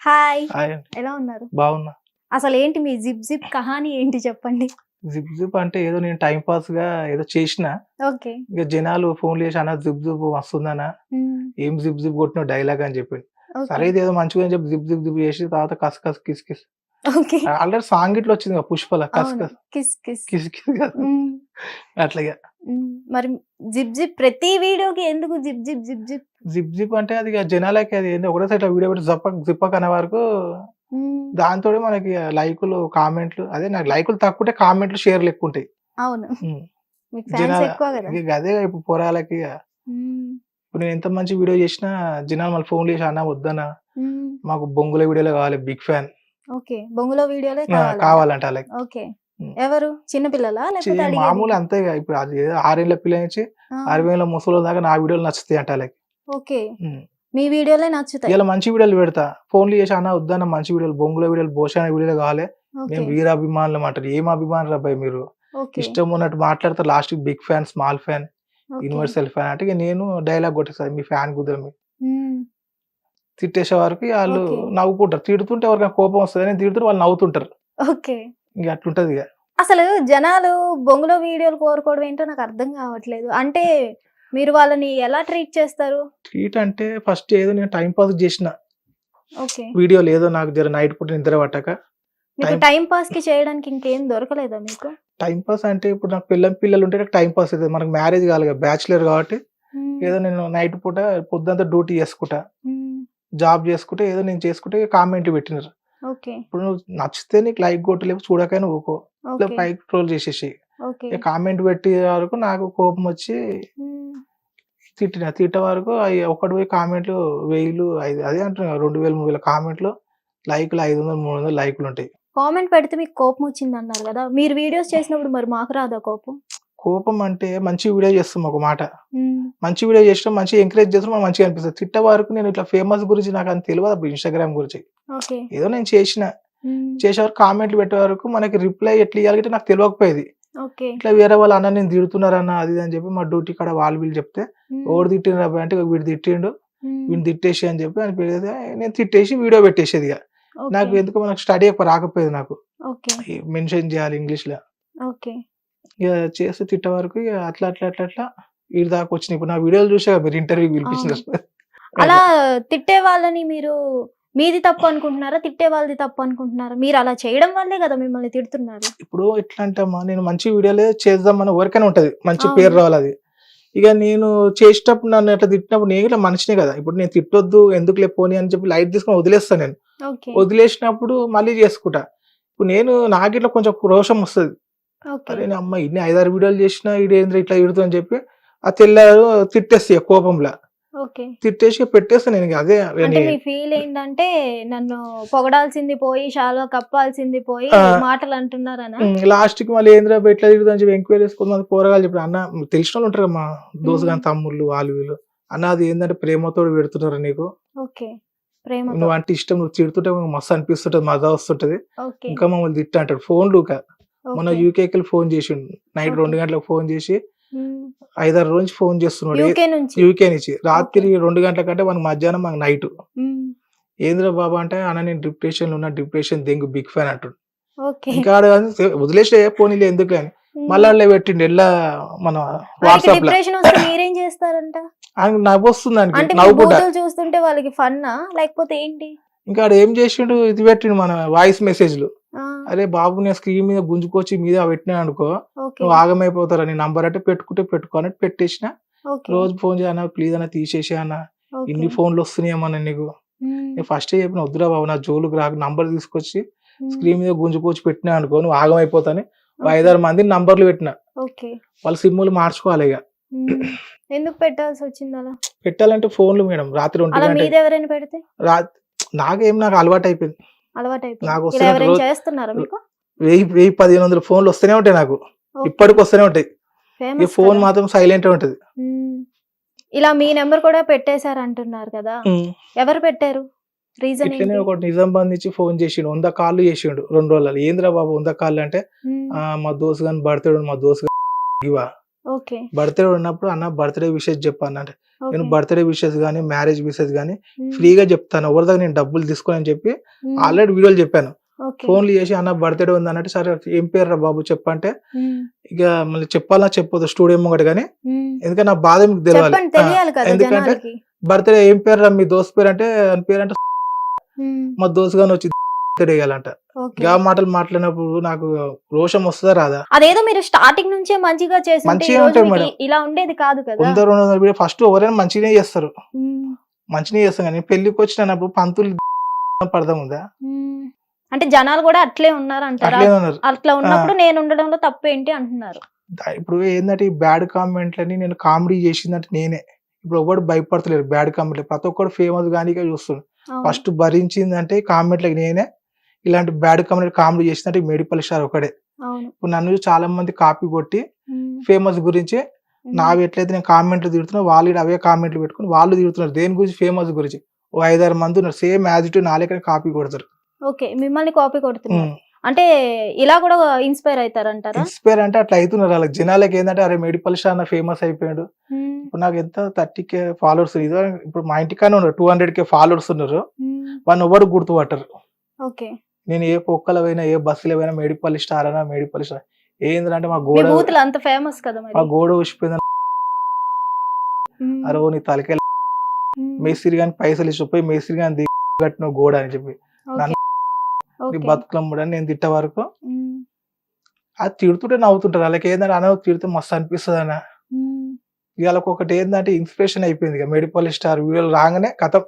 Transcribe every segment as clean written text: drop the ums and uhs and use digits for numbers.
Hi. Hi అండి. ఎలా ఉన్నారు? బాగున్నా. అసలేంటి మీ జిప్ కహాని ఏంటి చెప్పండి? జిప్ అంటే ఏదో నేను టైమ్ పాస్‌గా ఏదో చేసినా. ఓకే. ఇక జనాలు ఫోన్‌లు చేసి అన్న జిప్ మస్తుందన్న. హ్మ్. ఏం జిప్ కొట్టినావు డైలాగ్ అని చెప్పిండు. ఓకే. సరే ఇదేదో మంచిగా అని చెప్పి జిప్ చేసి తర్వాత కస్ కస్ kiss kiss. Okay. Already song ఇట్లా వచ్చింది కదా పుష్పల కస్ అవును. కస్ కిస్ కిస్. కిస్ కిస్ కాదు. హ్మ్. అట్లాగా. మరి జిప్ ప్రతి వీడియోకి ఎందుకు జిప్? జిప్ అంటే అది ఇక జనాలకి అది ఏంది ఒకటేసారి ఇట్లా వీడియో పెట్టి జిప్పక్ అనే వరకు హ్మ్. దాంతోనే మనకి లైకులు, కామెంట్లు అదే నాకు లైకులు తక్కువుంటే కామెంట్లు, షేర్‌లు ఎక్కువుంటాయి. అవును. హ్మ్. మీకు ఫ్యాన్స్ జనాల ఎక్కువ గదా! ఇగ అదే ఇప్పుడు పోరగాళ్ళకి హ్మ్. ఇప్పుడు నేను ఎంత మంచి వీడియో చేసినా జనాలు మళ్ళీ ఫోన్‌లు చేసి అన్న వద్దన్న హ్మ్. మాకు బొంగుల వీడియోలే కావాలి బిగ్ ఫ్యాన్. ఓకే. బొంగులో వీడియోలే కావాలంట. కావాలంట ఆళ్ళకి. ఓకే. హ్మ్. ఎవరు? చిన్న పిల్లలా? లేకపోతే అడిగేది? మామూలు అంతే ఇగ ఇప్పుడు అది 6 ఏళ్ల పిల్ల నుంచి ఆ! 60 ఏళ్ల ముసలోళ్ళ దాకా నా వీడియోలు నచ్చుతాయంట ఆళ్ళకి. ఓకే. హ్మ్. మీ వీడియోలే నచ్చుతాయి. ఇలా మంచి వీడియోలు పెడతా. ఫోన్‌లు చేసి అన్న వద్దన్న మంచి వీడియోలు బొంగుల వీడియోలు, బోషాన వీడియోలే కావాలి. మేము ఓకే. వీరాభిమానులం అంటారు. ఏం అభిమానులు అబ్బాయి మీరు? ఓకే. ఇష్టం ఉన్నట్టు మాట్లాడతారు లాస్ట్‌కి big fan, small fan, okay. Universal fan అంటే ఇగ నేను డైలాగ్ కొట్టేస్తా మీ ఫ్యాన్ కుదరదు. హ్మ్. తిట్టేసే వరకు ఆళ్ళు ఓకే. నవ్వుకుంటారు. తిడుతుంటే ఎవరికైనా కోపం వస్తది. నేను తిడుతుంటే వాళ్ళు నవ్వుతుంటారు. ఓకే. ఇంక అట్లుంటదిగ. అసలు జనాలు బొంగులో వీడియోలు కోరుకోవడం ఏంటో నాకు అర్థం కావట్లేదు. అంటే మీరు వాళ్ళని ఎలా ట్రీట్ చేస్తారు? ట్రీట్ అంటే ఫస్ట్ ఏదో నేను టైమ్ పాస్‌కి జేసిన. ఓకే. వీడియోలు ఏదో నాకు జర నైట్ పూట నిద్ర పట్టక మీకు టైమ్ టైమ్ పాస్‌కి చేయడానికి ఇంకేం దొరకలేదా మీకు? టైమ్ పాస్ అంటే ఇప్పుడు నాకు పిల్లలుంటే నాకు టైమ్ పాస్ అయితది. మనకు మ్యారేజ్ కాలేదు కదా! బ్యాచిలర్ కాబట్టి హ్మ్. ఏదో నేను నైట్ పూట పొద్దంతా డ్యూటీ చేసుకుంటా. హ్మ్. జాబ్ చేసుకుంటే ఏదో నేను చేసుకుంటే కామెంట్లు పెట్టినారు. ఓకే. ఇప్పుడు నువ్వు నచ్చితే నీకు లైక్ కొట్టు లేకపోతే చూడకైనా ఊకో. ఇట్లా ఓకే. పైకి ట్రోల్ చేసేసేయి. ఓకే. ఇక కామెంట్ పెట్టే వరకు నాకు కోపం వచ్చి హ్మ్. తిట్టే వరకు అయి ఒక్కటి పోయి కామెంట్లు 1000 అదే అంటున్నా 2000, 3000 కామెంట్లు, లైక్‌లు 500, 300 లైక్‌లుంటాయి. కామెంట్ పెడితే మీకు కోపం వచ్చిందన్నారు గదా! మీరు వీడియోస్ చేసినప్పుడు మరి మాకు రాదా కోపం? కోపం అంటే మంచి వీడియో చేస్తాం ఒక మాట. హ్మ్. మంచి వీడియో చేసినాం, మంచిగా ఎంకరేజ్ చేస్తున్నాం మనకు మంచిగా అనిపిస్తది. తిట్టే వరకు నేను ఇట్లా ఫేమస్ గురించి నాకంత తెలవదు అప్పుడు ఇన్‌స్టాగ్రామ్ గురించి. ఓకే. ఏదో నేను చేసిన. హ్మ్. చేసే వరకు కామెంట్లు పెట్టే వరకు మనకి రిప్లై ఎట్లా ఇయ్యాలో గిట్ట నాకు తెలవకపోయేది. ఓకే. ఇట్లా వేరే వాళ్ళు అన్న నేను తిడుతున్నారన్న అది ఇది అని చెప్పి మా డ్యూటీ కాడ వాళ్ళు వీళ్ళు చెప్తే హ్మ్. ఎవడు తిట్టిండ్రు అబ్బాయి అంటే వీడు తిట్టిండు. హ్మ్. వీడిని తిట్టేసేయి అని చెప్పి అని పెడితే నేను తిట్టేసి వీడియో పెట్టేసేదిగ. నాకు ఓకే. ఎందుకో నాకు స్టడీ ఎక్కువ రాకపోయేది నాకు. ఓకే. మెన్షన్ చేయాలి ఇంగ్లీష్‌ల. ఓకే. ఇగ చేసి తిట్టే వరకు ఇగ అట్లా ఈడి దాకా వచ్చినాయి. ఇప్పుడు నా వీడియోలు చూసే కదా మీరు ఇంటర్వ్యూకి అవును. పిలిపించినారు. అలా అట్లా. తిట్టే వాళ్ళని మీరు మీది తప్పు అనుకుంటున్నారా? తిట్టే వాళ్ళది తప్పు అనుకుంటున్నారా? మీరు అలా చేయడం వల్లే గదా మిమ్మల్ని తిడుతున్నారు. ఇప్పుడు ఎట్లా అంటే అమ్మా నేను మంచి వీడియోలే చేద్దామని ఎవరికైనా ఉంటది. మంచి పేరు అవును. రావాలది. ఇగ నేను చేసేటప్పుడు నన్ను అట్లా తిట్టినప్పుడు నేను ఇట్లా మనిషినే కదా! ఇప్పుడు నేను తిట్టొద్దు ఎందుకులే పోనీ అని చెప్పి లైట్ తీసుకొని వదిలేస్తా నేను. ఓకే. వదిలేసినప్పుడు మళ్ళీ చేసుకుంటా. ఇప్పుడు నేను నాకిట్లా కొంచెం రోషం వస్తది. ఓకే. అరే! అమ్మ ఇన్ని 5, 6 వీడియోలు చేసినా ఈడేందిరా ఇట్లా తిడుతుంది అని చెప్పి ఆ తెల్లారు తిట్టేస్తా ఇగ కోపంల. ఓకే. తిట్టేసి పెట్టేస్తా నేను ఇగ అదే అంటే మీ ఫీల్ ఏంటంటే నన్ను పొగడాల్సింది పోయి, శాలువా కప్పాల్సింది పోయి ఆ! మాటలు అంటున్నారనా? లాస్ట్‌కి మళ్ళీ ఏందిరా అబ్బా! ఎట్లా తిడుతుంది అని చెప్పి ఎంక్వైరీ చేసి కొంతమంది పోరగాళ్ళు చెప్పారు. అన్న తెలిసినోళ్ళు ఉంటారు కదా! మా హ్మ్. దోస్తుగాని తమ్ముళ్ళు వాళ్ళు వీళ్ళు. అన్న అది ఏందంటే ప్రేమతోటి పెడుతున్నారా నీకు? ఓకే. ప్రేమతో. నువ్వంటే ఇష్టం నువ్వు తిడుతుంటే మస్తు అనిపిస్తుంటది. మజా వస్తుంటది. ఓకే. ఇంకా మమ్మల్ని తిట్టు అంటాడు. ఫోన్లు ఊక. మొన్న ఓకే. యూకేకెళ్ళి ఫోన్ చేసిండు. Night okay. 2 గంటలకు ఫోన్ చేసి హ్మ్. 5, 6 రోజు నుంచి ఫోన్ చేస్తున్నాడు. యూకే నుంచి. యూకే నుంచి. ఓకే. రాత్రి 2 గంటల కంటే మనకు మధ్యాహ్నం మాకు నైటు. హ్మ్. ఏందిరా బాబు అంటే అన్న నేను డిప్రెషన్‌లో ఉన్నా. డిప్రెషన్ దెంగు బిగ్ ఫ్యాన్ అంటుండు. ఓకే. ఇంకా ఆడు వదిలేసినా పోనీలే ఎందుకులే అని. మళ్ళా హ్మ్. ఆళ్ళే పెట్టిండు మన వాడికి వాట్సాప్‌ల. డిప్రెషన్ వస్తే మీరేం చేస్తారంట? ఆయనకు నవ్వొస్తుంది ఆనికి అంటే మీ నవ్వుకుంటా. బూతులు చూస్తుంటే వాళ్ళకి ఫన్నా? లేకపోతే ఏంటి? ఇంకా ఆడేం చేసిండు ఇది పెట్టిండు మన వాయిస్ మెసేజ్‌లు. ఆ! అరే బాబు నేను స్క్రీన్ మీద గుంజుకొచ్చి మీద పెట్టినాననుకో ఓకే. నువ్వు ఆగమైపోతావురా నీ నంబర్ అంటే పెట్టుకుంటే పెట్టుకో అన్నట్టు పెట్టేసిన. ఓకే. రోజు ఫోన్ చేయి అన్న ప్లీజ్ అన్న తీసేసేయ్ అన్న. ఓకే. ఇన్ని ఫోన్‌లు వస్తున్నాయేమన్న నీకు. హ్మ్. నేను ఫస్టే చెప్పిన వద్దురా బాబు నా జోలికి రాకు నంబర్ తీసుకొచ్చి హ్మ్. స్క్రీన్ మీద గుంజుకొచ్చి పెట్టినావనుకో నువ్వు ఆగమైపోతావని ఓ 5, ఓకే. 6 మందికి నంబర్‌లు పెట్టిన. ఓకే. వాళ్ళ సిమ్‌లు మార్చుకోవాలి ఇగ. హ్మ్. ఎందుకు పెట్టాల్సొచ్చిందలా? పెట్టాలంటే ఫోన్‌లు మేడం రాత్రి 1 అలా గంటకి మీదెవరైనా పెడితే? రా నాకు అలవాటయిపోయింది. అలవాటయిపోయింది. నాకు ఇలా వస్తూనే ఎవరైనా రోజు చేస్తున్నారా మీకు? 1000, 1500 ఫోన్‌లు వస్తూనే ఉంటాయి నాకు. ఓకే. ఇప్పటికి వస్తూనే ఉంటాయి. ఈ ఫేమస్ ఫోన్ కదా! మాత్రం సైలెంట్‌గా ఉంటది. హ్మ్. ఇలా మీ నంబర్ కూడా పెట్టేసారంటున్నారు కదా! హ్మ్. ఎవరు పెట్టారు? రీజన్ ఇట్లనే ఏంటి? ఒకటి నిజామాబాద్ ఫోన్ చేసిండు. 100 కాల్లు చేసిండు 2 రోజులలో. ఏందిరా బాబు 100 కాల్లు అంటే హ్మ్. మా దోస్త్ గాని బర్త్‌డే మా దోస్త్ ఇవా. ఓకే. బర్త్‌డే ఉన్నప్పుడు అన్న బర్త్‌డే విషెస్ చెప్పు అన్న అంటే, నేను ఓకే. బర్త్‌డే విషెస్ గాని, మ్యారేజ్ విషెస్ గాని హ్మ్. ఫ్రీగా చెప్తాను. ఎవరి దగ్గర నేను డబ్బులు తీసుకోనని చెప్పి హ్మ్. ఆల్రెడీ వీడియోలు చెప్పాను. ఓకే. ఫోన్‌లు చేసి అన్న బర్త్‌డే ఉందనంటే, సరే ఏం పేరురా బాబు చెప్పంటే, హ్మ్. ఇక మళ్ళీ చెప్పాలా చెప్పొద్దా స్టూడియో ముంగట గాని, హ్మ్. ఎందుకంటే నా బాధ మీకు తెలవాలి. చెప్పండి తెలియాలి కదా ఎందుకంటే జనాలకి. బర్త్‌డే ఏం పేరురా మీ దోస్త్ పేరంటే, అని పేరంటే హ్మ్. మా దోస్త్ గాని వచ్చి బర్త్‌డే చేయాలంట. ఓకే. గా మాటలు మాట్లాడినప్పుడు నాకు రోషం వస్తదా రాదా? అదేదో మీరు స్టార్టింగ్ నుంచే మంచిగా చేసుంటే మంచిగా ఈరోజు ఉంటది మీకు మేడం. ఇలా ఉండేది కాదు కదా! 100, 200 వీడియో ఫస్ట్ ఎవరైనా మంచిగానే చేస్తారు. హ్మ్. మంచిగానే చేస్తాం గానీ పెళ్ళికొచ్చినప్పుడు పంతులు అర్థం ఉందా? హ్మ్. అంటే జనాలు గూడా అట్లే ఉన్నారంటారా? అట్లనే ఉన్నారు. అట్లా ఆ! ఉన్నప్పుడు నేనుండడంలో తప్పేంటి అంటున్నారు. ఇప్పుడు ఏందంటే ఈ బ్యాడ్ కామెంట్‌లని నేను కామెడీ చేసిందంటే నేనే. ఇప్పుడు ఎవ్వడు భయపడతలేరు బ్యాడ్ కామెంట్‌లకి. ప్రతి ఒక్కడు ఫేమస్ గానీకే చూస్తుండు. అవును. ఫస్ట్ భరించిందంటే కామెంట్‌లకి నేనే. ఇలాంటి బ్యాడ్ కామెడీ చేసిందంటే ఈ మేడిపల్లి స్టార్ ఒక్కడే. అవును. ఇప్పుడు నన్ను చూసి చాలా మంది కాపీ కొట్టి హ్మ్. ఫేమస్ గురించి హ్మ్. నావి ఎట్లయితే నేను కామెంట్లు తిడుతున్నా వాళ్ళు ఈడ అవే కామెంట్లు పెట్టుకొని వాళ్ళు తిడుతున్నారు. దేని గురించి? ఫేమస్ గురించి. ఓ 5, 6 మంది ఉన్నారు. సేమ్ యాజ్ ఇట్ ఈజ్ నా లెక్కనే కాపీ కొడతారు. ఓకే. మిమ్మల్ని కాపీ కొడుతున్నారు. హ్మ్. అంటే ఇలా గూడా ఇన్‌స్పైర్ అయితారంటారా? ఇన్‌స్పైర్ అంటే అట్లా అయితున్నారు. ఆళ్ళకి జనాలకి ఏందంటే అరే! మేడిపల్లి స్టార్ అన్న ఫేమస్ అయిపోయాడు. హ్మ్. ఇప్పుడు నాకు ఎంత 30,000 ఫాలోవర్స్ ఇప్పుడు మా ఇంటికాడనే ఉన్నారు. 200,000 ఫాలోవర్స్ ఉన్నారు. హ్మ్. వాడిని ఎవ్వరు గుర్తుపట్టరు. ఓకే. నేను ఏ పొక్కల పోయినా, ఏ బస్సులో పోయినా మేడిపల్లి స్టార్ అన్నా మేడిపల్లి స్టార్. ఏందిరంటే మా మీ గోడ బూతులు అంత ఫేమస్ కదా మా మరి. గోడ ఊసిపోయిందని హ్మ్. అరో నీ తలకాయ హ్మ్. మేస్త్రి గాని పైసలు ఇచ్చిపోయి మేస్త్రి గాని కట్టిన గోడ అని చెప్పి. ఓకే. నన్ను నీ ఓకే. బతుకులమ్ముడని నేను తిట్టే వరకు హ్మ్. అది తిడుతుంటే నవ్వుతుంటారు. ఆళ్ళకేందంటే అన్న తిడితే మస్తు అనిపిస్తదన్న. హ్మ్. ఈళ్ళకొకటి ఏందంటే ఇన్స్‌పిరేషన్ అయిపోయింది ఇగ. మేడిపల్లి స్టార్ వీడియోలు రాంగానే ఖతం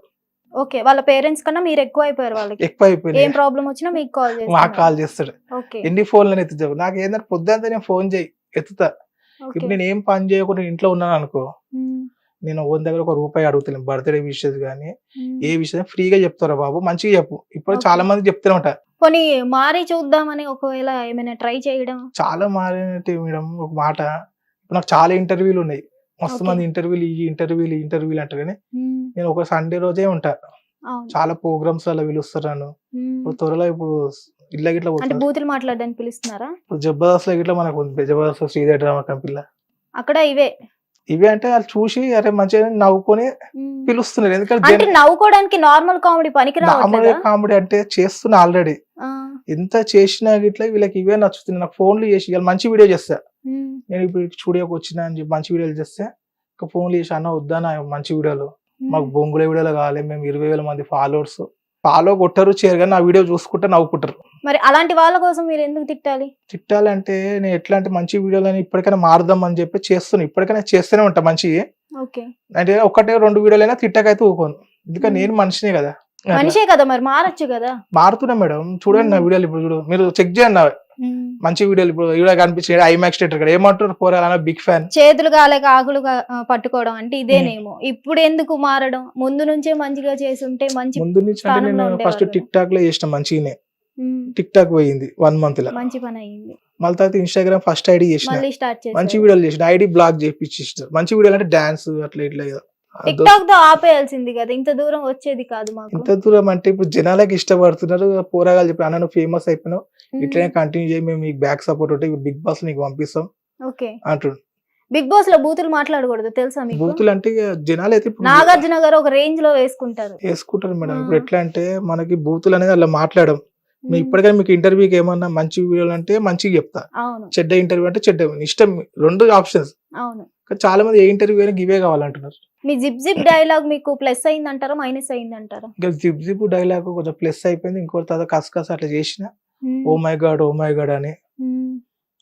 ఓకే. వాళ్ళ పేరెంట్స్ కన్నా మీరెక్కువైపోయారు వాళ్ళకి. ఎక్కువైపోయినాయి. ఏం ప్రాబ్లమ్ వచ్చినా మీకు కాల్ మాకు చేస్తున్నారు. కాల్ చేస్తాడు. ఓకే. ఎన్ని ఫోన్‌లని ఎత్తుతావు? నాకేందంటే పొద్దంతా నేను ఫోన్ చేయి ఎత్తుతా. ఓకే. ఇప్పుడు నేనేం పని చేయకుండా ఇంట్లో ఉన్నాననుకో, హ్మ్. నేను ఎవని దగ్గర ఒక రూపాయి అడుగుతలేను. బర్త్‌డే విషెస్ గాని, హ్మ్. ఏ విషయం ఫ్రీగా చెప్తారా బాబు మంచిగా చెప్పు. ఇప్పుడు ఓకే. చాలా మందికి చెప్తూనే ఉంటా. పోనీ మారి చూద్దామని ఒకవేళ ఏమైనా ట్రై చేయడం? చాలా మారినట్టు మేడం ఒక మాట. ఇప్పుడు నాకు చాలా ఇంటర్వ్యూలున్నాయి. మస్తు ఓకే. మంది ఇంటర్వ్యూలు అంటారు గానీ, హ్మ్. నేను ఒక సండే రోజే ఉంటా. అవును. చాలా ప్రోగ్రామ్స్‌లలో పిలుస్తారు నన్ను. హ్మ్. ఇప్పుడు త్వరలో ఇట్లా గిట్లా అంటే పోతున్నారు. బూతులు మాట్లాడడానికి పిలుస్తున్నారా? ఇప్పుడు 'జబర్దస్త్‌లో' గిట్లా మనకుంది. 'జబర్దస్త్' శ్రీదేవి డ్రామా కంపెనీల. అక్కడ ఇవే. ఇవి అంటే ఆళ్ళు చూసి అరే మంచిగా నవ్వుకొని హ్మ్. పిలుస్తున్నారు. ఎందుకంటే అంటే నవ్వుకోవడానికి నార్మల్ కామెడీ పనికి నార్మల్ రావట్లేదా? కామెడీ అంటే చేస్తున్నా ఆల్రెడీ. ఆ! ఎంత చేసినా గిట్లా వీళ్ళకి ఇవే నచ్చుతున్నాయి. నాకు ఫోన్‌లు చేసి ఇయాల మంచి వీడియో చేస్తా. హ్మ్. నేను ఇప్పుడు స్టూడియోకి వచ్చినా అని చెప్పి మంచి వీడియోలు చేస్తే, ఒక ఫోన్‌లు చేసి అన్న వద్దన్న మంచి వీడియోలు. మాకు హ్మ్. బొంగుల వీడియోలు కావాలి. మేము 20,000 మంది ఫాలోవర్స్. ఫాలో కొట్టరు, చేయరు గానీ నా వీడియో చూసుకుంటే నవ్వుకుంటారు. మరి అలాంటి వాళ్ళ కోసం మీరెందుకు తిట్టాలి? తిట్టాలంటే నేను ఎట్లా అంటే మంచి వీడియోలని ఇప్పటికైనా మారుదాం అని చెప్పి చేస్తున్నా. ఇప్పటికైనా చేస్తూనే ఉంటా మంచియి. ఓకే. అంటే 1, 2 వీడియోలైనా తిట్టకైతే ఊకోను. ఎందుకంటే హ్మ్. నేను మనిషినే గదా! అట్లా. మనిషే కదా మరి మారొచ్చు గదా! మారుతున్నా మేడం. చూడండి నా హ్మ్. వీడియోలు ఇప్పుడు చూడు. మీరు చెక్ చేయండి నావి. హ్మ్. మంచి వీడియోలు ఇప్పుడు ఈడ కనిపించే ఐమాక్స్ థియేటర్ కాడ ఏమంటున్నారు పోరాలన్న బిగ్ ఫ్యాన్. చేతులు కాలేక ఆకులు పట్టుకోవడం అంటే హ్మ్. ఇదేనేమో. ఇప్పుడెందుకు మారడం? ముందు నుంచే మంచిగా చేసుంటే మంచి ముందు నుంచి అంటే స్థానంలో నేను ఫస్ట్ ఉండేవారు కదా! టిక్ టాక్‌లో చేసిన మంచిగానే. హ్మ్. టిక్ టాక్ పోయింది 1 మంత్‌ల. మంచి పనయింది. మళ్ళీ తర్వాత ఇన్‌స్టాగ్రామ్ ఫస్ట్ ఐడీ చేసిన. మళ్ళీ స్టార్ట్ మంచి చేశారు. వీడియోలు చేసిన. ఐడీ బ్లాక్ చేపిచ్చేసిన. మంచి వీడియోలు అంటే డాన్స్ అట్లా ఇట్లా టిక్ టాక్‌తో ఆపేయాల్సింది కదా! ఇంత దూరం వచ్చేది కాదు మాకు. ఇంత దూరం అంటే ఇప్పుడు జనాలకి ఇష్టపడుతున్నారు. పోరగాళ్ళు చెప్పి అన్న నువ్వు ఫేమస్ అయిపోయినావు. హ్మ్. ఇట్లనే కంటిన్యూ చేయి. మేము నీకు బ్యాక్ సపోర్ట్ ఉంటే బిగ్ బాస్ నీకు పంపిస్తాం ఓకే. అంటుండు. బిగ్ బాస్‌లో బూతులు మాట్లాడకూడదు తెలుసా మీకు? బూతులు అంటే ఇగ జనాలైతే ఇప్పుడు నాగార్జున గారు ఒక రేంజ్‌లో వేసుకుంటారు. యేసుకుంటారు మేడం. ఆ! ఇప్పుడు ఎట్లా అంటే మనకి బూతులు అనేది అలా మాట్లాడం. హ్మ్. ఇప్పటికైనా మీకు ఇంటర్వ్యూకి ఏమన్నా మంచి వీడియోలు అంటే మంచిగా చెప్తా. అవును. చెడ్డ ఇంటర్వ్యూ అంటే చెడ్డ ఇష్టం 2 ఆప్షన్స్. అవును. కానీ చాలా మంది ఏ ఇంటర్వ్యూ అయినా గివే కావాలంటున్నారు. మీ జిప్ జిప్ డైలాగ్ మీకు ప్లస్ అయిందంటారా? మైనస్ అయిందంటారా? ఇంకా జిప్ జిప్ డైలాగ్ కొంచెం ప్లస్ అయిపోయింది. ఇంకోటి తర్వాత కస్ అట్లా చేసిన. హ్మ్. Oh my god! Oh my god! అని. హ్మ్.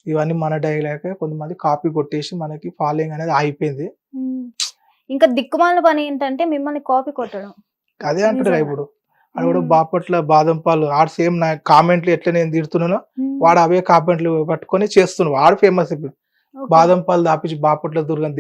ఇవన్నీ మన డైలాగే కొంతమంది కాపీ కొట్టేసి మనకి ఫాలోయింగ్ అనేది ఆగిపోయింది. హ్మ్. ఇంకా దిక్కుమాలిన పని ఏంటంటే మిమ్మల్ని కాపీ కొట్టడం. అదే అంటుర్రుగా నిజంగా. ఇప్పుడు. ఆడెవడో హ్మ్. బాపట్ల బాదం పాలు ఆడు సేమ్ నా కామెంట్లు ఎట్లా నేను తిడుతున్నానో హ్మ్. వాడు అవే కామెంట్లు పట్టుకొని చేస్తున్నాడు. వాడు ఫేమస్ ఇప్పుడు. ఓకే. బాదం పాలు తాపిచ్చి బాపట్ల దుర్గం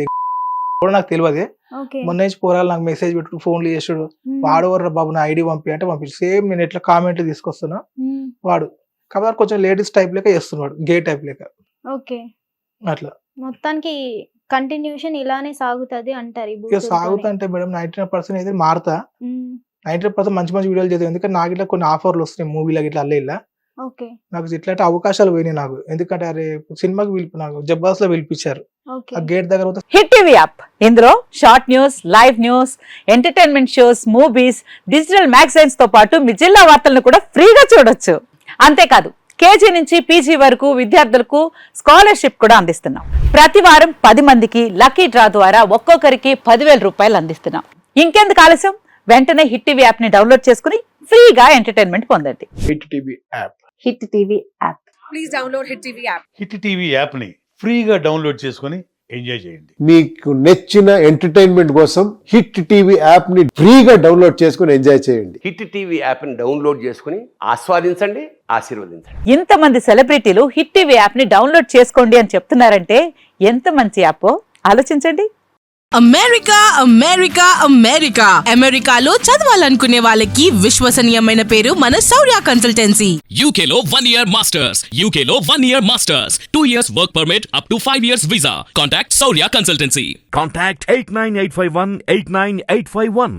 కూడా నాకు తెలవదే. ఓకే. మొన్న నుంచి పోరాలు నాకు మెసేజ్ పెట్టుకొని ఫోన్‌లు చేసుడు. హ్మ్. వాడెవర్రా బాబు నా ఐడీ పంపి అంటే పంపించి సేమ్ నేను ఎట్లా కామెంట్లు తీసుకొస్తానో హ్మ్. వాడు. కాకపోతే కొంచెం లేడీస్ టైప్ లెక్క చేస్తున్నాడు. గే టైప్ లెక్క. ఓకే. అట్లా. మొత్తానికి కంటిన్యూషన్ ఇలానే సాగుతది అంటారు ఈ ఇక బూతులతోనే. సాగుతంటే మేడం 99% అయితే మారుతా. హ్మ్. 99% మంచి మంచి వీడియోలు చేద్దాం. ఎందుకంటే నాకు ఇట్లా కొన్ని ఆఫర్‌లు వస్తున్నాయి మూవీ‌ల గిట్ల అల్ల ఇల్ల. ఓకే. నాకు ఇట్లాంటి అవకాశాలు పోయినాయి నాకు. ఎందుకంటే అరే సినిమాకి నాకు జబర్దస్త్ లో పిలిపించారు. ఓకే. ఆ గేట్ దగ్గర పోతే హిట్ టీవీ యాప్ ఇందులో short news, live news, entertainment shows, movies, digital magazines తో పాటు మీ జిల్లా వార్తలను కూడా ఫ్రీగా చూడొచ్చు. అంతేకాదు కేజీ నుంచి పీజీ వరకు విద్యార్థులకు స్కాలర్షిప్ కూడా అందిస్తున్నాం. ప్రతి వారం 10 మందికి లక్కీ డ్రా ద్వారా ఒక్కొక్కరికి 10,000 రూపాయలు అందిస్తున్నాం. ఇంకెందుకు ఆలస్యం, వెంటనే హిట్ టీవీ యాప్ ని డౌన్లోడ్ చేసుకుని ఫ్రీగా ఎంటర్టైన్మెంట్ పొందండి. Hit TV app. Hit TV app. Please download Hit TV app. Hit TV యాప్ని ఫ్రీగా డౌన్లోడ్ చేసుకొని ఎంజాయ్ చేయండి. మీకు నచ్చిన ఎంటర్టైన్మెంట్ కోసం హిట్ టీవీ యాప్ ని ఫ్రీగా డౌన్లోడ్ చేసుకుని ఎంజాయ్ చేయండి. హిట్ టీవీ యాప్ని డౌన్లోడ్ చేసుకుని ఆస్వాదించండి, ఆశీర్వదించండి. ఇంతమంది సెలబ్రిటీలు హిట్ టీవీ యాప్ ని డౌన్లోడ్ చేసుకోండి అని చెప్తున్నారంటే ఎంత మంచి యాప్ ఆలోచించండి. అమెరికా అమెరికా అమెరికా అమెరికాలో చదవాలనుకునే వాళ్ళకి విశ్వసనీయమైన పేరు మన శౌర్య కన్సల్టెన్సీ. UK లో 1 year masters. UK లో 1 year masters. 2 years work permit up to 5 years visa. Contact Saurya Consultancy. Contact 89851 89851.